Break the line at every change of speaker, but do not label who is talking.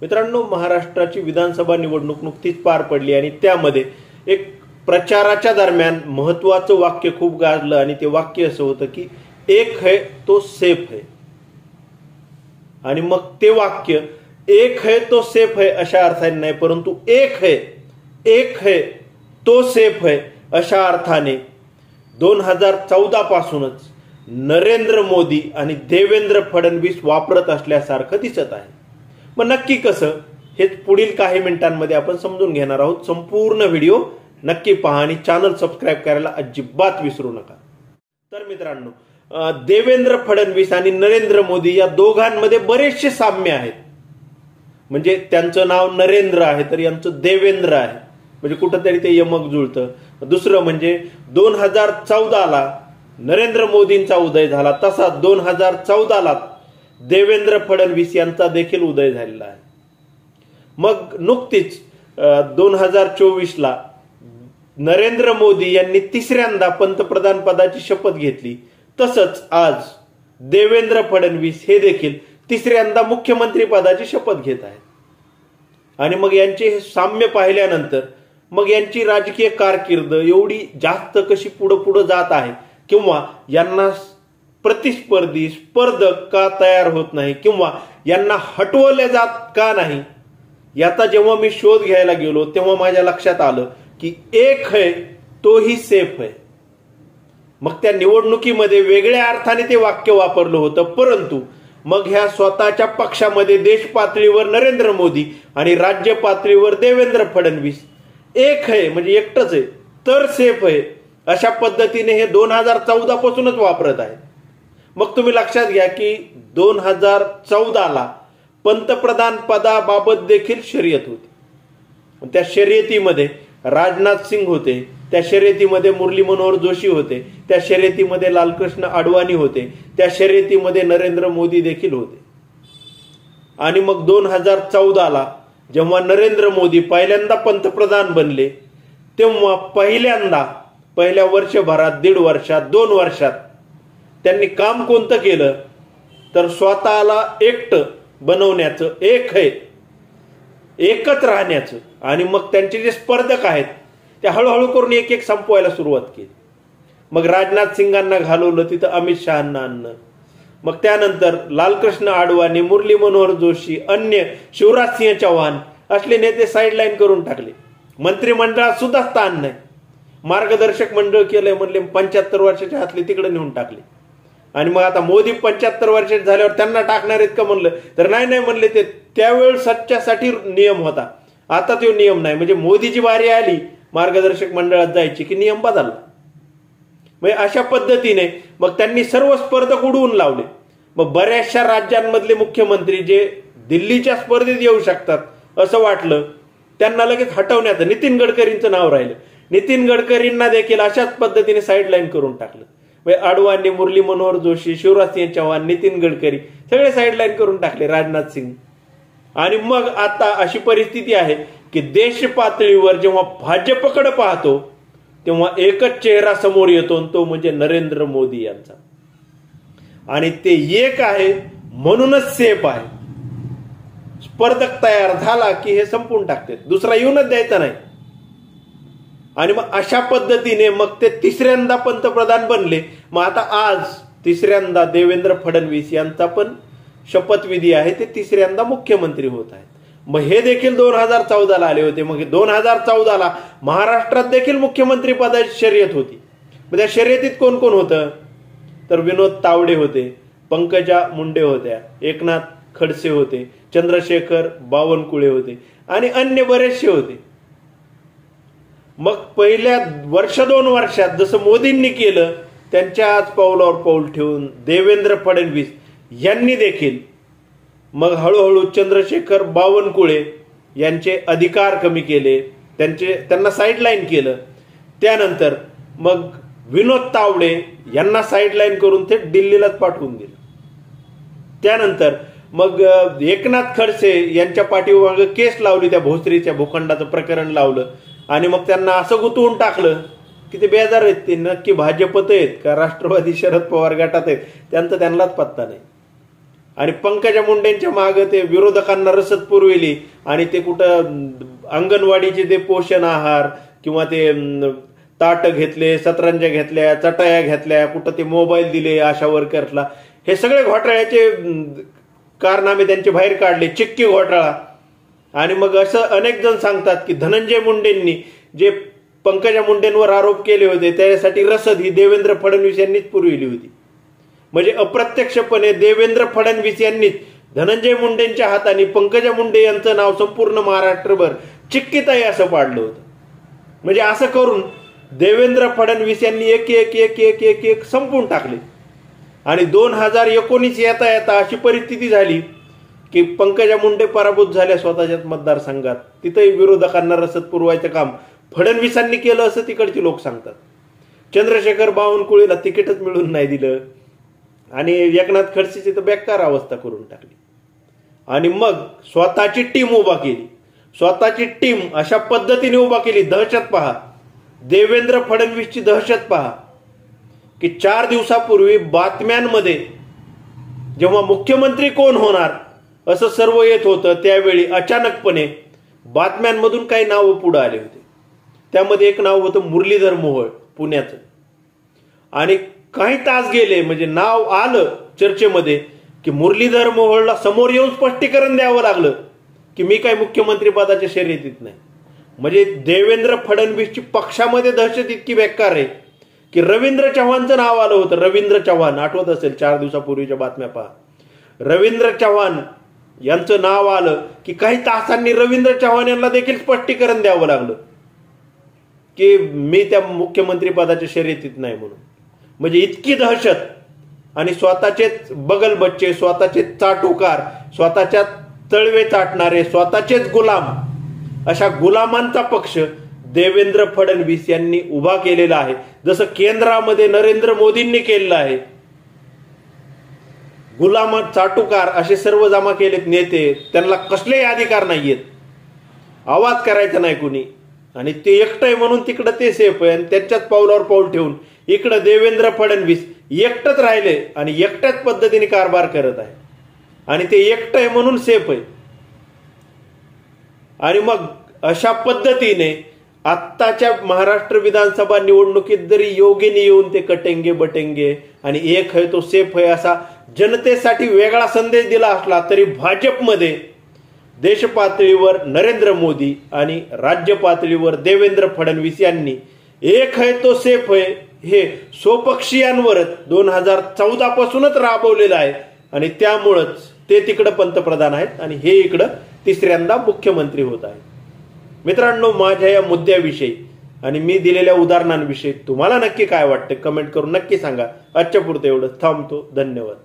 मित्रांनो, महाराष्ट्राची विधानसभा निवडणूक नुकतीच पार पडली आणि त्यामध्ये एक प्रचाराच्या दरम्यान महत्त्वाचं वाक्य खूप गाजलं आणि ते वाक्य असं होतं की एक है तो सेफ है. आणि मग ते वाक्य एक है तो सेफ है अशा अर्थाने नाही, परंतु एक है तो सेफ है अशा अर्थाने 2014 पासूनच नरेंद्र मोदी आणि देवेंद्र फडणवीस वापरत असल्यासारखं दिसत आहे. मग नक्की कसं, हेच पुढील काही मिनिटांमध्ये आपण समजून घेणार आहोत. संपूर्ण व्हिडिओ नक्की पहा आणि चॅनल सबस्क्राईब करायला अजिबात विसरू नका. तर मित्रांनो, देवेंद्र फडणवीस आणि नरेंद्र मोदी या दोघांमध्ये बरेचसे साम्य आहेत. म्हणजे त्यांचं नाव नरेंद्र आहे तर यांचं देवेंद्र आहे, म्हणजे कुठंतरी ते यमक जुळतं. दुसरं म्हणजे 2014ला नरेंद्र मोदींचा उदय झाला, तसा 2014ला देवेंद्र फडणवीस यांचा देखील उदय झालेला आहे. मग नुकतीच 2024ला नरेंद्र मोदी यांनी तिसऱ्यांदा पंतप्रधान पदाची शपथ घेतली. तसंच आज देवेंद्र फडणवीस हे देखील तिसऱ्यांदा मुख्यमंत्री पदाची शपथ घेत आहेत. आणि मग यांचे हे साम्य पाहिल्यानंतर मग यांची राजकीय कारकीर्द एवढी जास्त कशी पुढं जात आहे, किंवा यांना प्रतिस्पर्धी स्पर्धक का तयार होत नाही, किंवा यांना हटवले जात का नाही, याचा जेव्हा मी शोध घ्यायला गेलो तेव्हा माझ्या लक्षात आलं की एक है तोही सेफ है. मग त्या निवडणुकीमध्ये वेगळ्या अर्थाने ते वाक्य वापरलं होतं, परंतु मग ह्या स्वतःच्या पक्षामध्ये देश पातळीवर नरेंद्र मोदी आणि राज्य पातळीवर देवेंद्र फडणवीस एक है म्हणजे एकटंच आहे तर सेफ आहे अशा पद्धतीने हे 2014 पासूनच वापरत आहेत. मग तुम्ही लक्षात घ्या की 2014ला पंतप्रधान पदाबाबत देखील शर्यत होती. त्या शर्यतीमध्ये राजनाथ सिंग होते, त्या शर्यतीमध्ये मुरली मनोहर जोशी होते, त्या शर्यतीमध्ये लालकृष्ण अडवाणी होते, त्या शर्यतीमध्ये नरेंद्र मोदी देखील होते. आणि मग 2014ला जेव्हा नरेंद्र मोदी पहिल्यांदा पंतप्रधान बनले तेव्हा पहिल्या वर्षभरात, 1.5 वर्षात, 2 वर्षात त्यांनी काम कोणतं केलं तर स्वतःला एकटं बनवण्याचं, एकच राहण्याचं. आणि मग त्यांचे जे स्पर्धक आहेत ते हळूहळू करून एक संपवायला सुरुवात केली. मग राजनाथ सिंगांना घालवलं, तिथं अमित शहांना आणलं. मग त्यानंतर लालकृष्ण अडवाणी, मुरली मनोहर जोशी, अन्य शिवराज सिंह चौहान असले नेते साईडलाईन करून टाकले. मंत्रिमंडळात सुद्धा स्थान नाही. मार्गदर्शक मंडळ केलंय म्हणले, 75 वर्षाच्या हातले तिकडे नेऊन टाकले. आणि मग आता मोदी 75 वर्षाचे झाल्यावर त्यांना टाकणार आहेत का म्हणलं तर नाही म्हणले, ते त्यावेळेसाठी नियम होता, आता तो नियम नाही. म्हणजे मोदीची बारी आली मार्गदर्शक मंडळात जायची की नियम बदलला. म्हणजे अशा पद्धतीने मग त्यांनी सर्व स्पर्धक उडवून लावले. मग बऱ्याचशा राज्यांमधले मुख्यमंत्री जे दिल्लीच्या स्पर्धेत येऊ शकतात असं वाटलं, त्यांना लगेच हटवण्याचं नितीन गडकरींचं नाव राहिलं. नितीन गडकरींना देखील अशाच पद्धतीने साईडलाईन करून टाकलं. अडवाणी, मुरली मनोहर जोशी, शिवराज सिंह चौहान, नितीन गडकरी सगळे साईडलाईन करून टाकले, राजनाथ सिंग. आणि मग आता अशी परिस्थिती आहे की देश पातळीवर जेव्हा भाजपकडे पाहतो तेव्हा एकच चेहरा समोर येतो, तो म्हणजे नरेंद्र मोदी यांचा. आणि ते एक आहे म्हणूनच सेफ आहे. स्पर्धक तयार झाला की हे संपून टाकते, दुसरा येऊनच द्यायचा नाही. आणि मग अशा पद्धतीने मग ते तिसऱ्यांदा पंतप्रधान बनले. मग आता आज तिसऱ्यांदा देवेंद्र फडणवीस यांचा पण शपथविधी आहे, ते तिसऱ्यांदा मुख्यमंत्री होत आहेत. मग हे देखील 2014ला आले होते. मग 2014ला महाराष्ट्रात देखील मुख्यमंत्री पदाची शर्यत होती. मग त्या शर्यतीत कोण कोण होतं तर विनोद तावडे होते, पंकजा मुंडे होत्या, एकनाथ खडसे होते, चंद्रशेखर बावनकुळे होते आणि अन्य बरेचसे होते. मग पहिल्या 1-2 वर्षात जसं मोदींनी केलं त्यांच्याच पावलावर पाऊल ठेवून देवेंद्र फडणवीस यांनी देखील मग हळूहळू चंद्रशेखर बावनकुळे यांचे अधिकार कमी केले, त्यांना साईडलाईन केलं. त्यानंतर मग विनोद तावडे यांना साईडलाईन करून ते दिल्लीलाच पाठवून दिलं. त्यानंतर मग एकनाथ खडसे यांच्या पाठीमागे केस लावली, त्या भोसरीच्या भूखंडाचं प्रकरण लावलं. आणि मग त्यांना असं गुंतवून टाकलं की ते बेजार आहेत, ते नक्की भाजपत आहेत का राष्ट्रवादी शरद पवार गटात आहेत, त्यांचा त्यांनाच पत्ता नाही. आणि पंकजा मुंडेंच्या मागे ते विरोधकांना रसद पुरविली आणि ते कुठं अंगणवाडीचे ते पोषण आहार किंवा ते ताट घेतले, सतरंज्या घेतल्या, चटाया घेतल्या, कुठं ते मोबाईल दिले आशा वर्कर्सला, हे सगळे घोटाळ्याचे कारनामे त्यांचे बाहेर काढले, चिक्की घोटाळा. आणि मग असं अनेक जण सांगतात की धनंजय मुंडेंनी जे पंकजा मुंडेंवर आरोप केले होते त्यासाठी रसद ही देवेंद्र फडणवीस यांनीच पुरविली होती. म्हणजे अप्रत्यक्षपणे देवेंद्र फडणवीस यांनीच धनंजय मुंडेंच्या हाताने पंकजा मुंडे यांचं नाव संपूर्ण महाराष्ट्रभर चिक्कीताई असं पाडलं होतं. म्हणजे असं करून देवेंद्र फडणवीस यांनी एक एक एक एक एक एक संपून टाकले. आणि 2019 येता येता अशी परिस्थिती झाली की पंकजा मुंडे पराभूत झाल्या स्वतःच्याच मतदारसंघात. तिथंही विरोधकांना रसद पुरवायचं काम फडणवीसांनी केलं असं तिकडचे लोक सांगतात. चंद्रशेखर बावनकुळेला तिकीटच मिळून नाही दिलं आणि एकनाथ खडसेची तर बेकार अवस्था करून टाकली. आणि मग स्वतःची टीम उभा केली, स्वतःची टीम अशा पद्धतीने उभा केली. दहशत पहा, देवेंद्र फडणवीसची दहशत पहा की 4 दिवसापूर्वी बातम्यांमध्ये जेव्हा मुख्यमंत्री कोण होणार असं सर्व येत होतं त्यावेळी अचानकपणे बातम्यांमधून काही नावं पुढे आले होते. त्यामध्ये एक नाव होतं मुरलीधर मोहोळ पुण्याचं. आणि काही तास गेले म्हणजे नाव आलं चर्चेमध्ये की मुरलीधर मोहोळला समोर येऊन स्पष्टीकरण द्यावं लागलं की मी काही मुख्यमंत्री पदाच्या शर्यतीत नाही. म्हणजे देवेंद्र फडणवीसची पक्षामध्ये दहशत इतकी बेकार आहे की रवींद्र चव्हाणचं नाव आलं होतं. रवींद्र चव्हाण आठवत असेल 4 दिवसापूर्वीच्या बातम्या पहा. रवींद्र चव्हाण यांचं नाव आलं की काही तासांनी रवींद्र चव्हाण यांना देखील स्पष्टीकरण द्यावं लागलं की मी त्या मुख्यमंत्री पदाच्या शर्यतीत नाही म्हणून. म्हणजे इतकी दहशत. आणि स्वतःचेच बगलबच्चे, स्वतःचे चाटुकार, स्वतःच्या तळवे चाटणारे, स्वतःचेच गुलाम, अशा गुलामांचा पक्ष देवेंद्र फडणवीस यांनी उभा केलेला आहे. जसं केंद्रामध्ये नरेंद्र मोदींनी केलेलं आहे. गुलाम, चाटुकार असे सर्व जमा केलेत नेते, त्यांना कसलेही अधिकार नाहीयेत, आवाज करायचा नाही कुणी. आणि ते एकटं आहे म्हणून तिकडं ते सेफ आहे आणि त्यांच्याच पावलावर पाऊल ठेवून इकडं देवेंद्र फडणवीस एकटंच राहिले आणि एकट्याच पद्धतीने कारभार करत आहे. आणि ते एकटं आहे म्हणून सेफ आहे. आणि मग अशा पद्धतीने आत्ताच्या महाराष्ट्र विधानसभा निवडणुकीत जरी योगीने येऊन ते कटेंगे बटेंगे आणि एक है तो सेफ है असा जनतेसाठी वेगळा संदेश दिला असला तरी भाजपमध्ये देश पातळीवर नरेंद्र मोदी आणि राज्य पातळीवर देवेंद्र फडणवीस यांनी एक है तो सेफ है हे स्वपक्षीयांवरच 2014 पासूनच राबवलेलं आहे. आणि त्यामुळंच ते तिकडं पंतप्रधान आहेत आणि हे इकडं तिसऱ्यांदा मुख्यमंत्री होत आहेत. मित्रांनो, माझ्या या मुद्द्याविषयी आणि मी दिलेल्या उदाहरणांविषयी तुम्हाला नक्की काय वाटतं कमेंट करून नक्की सांगा. आजच्या पुरतं एवढं थांबतो. धन्यवाद.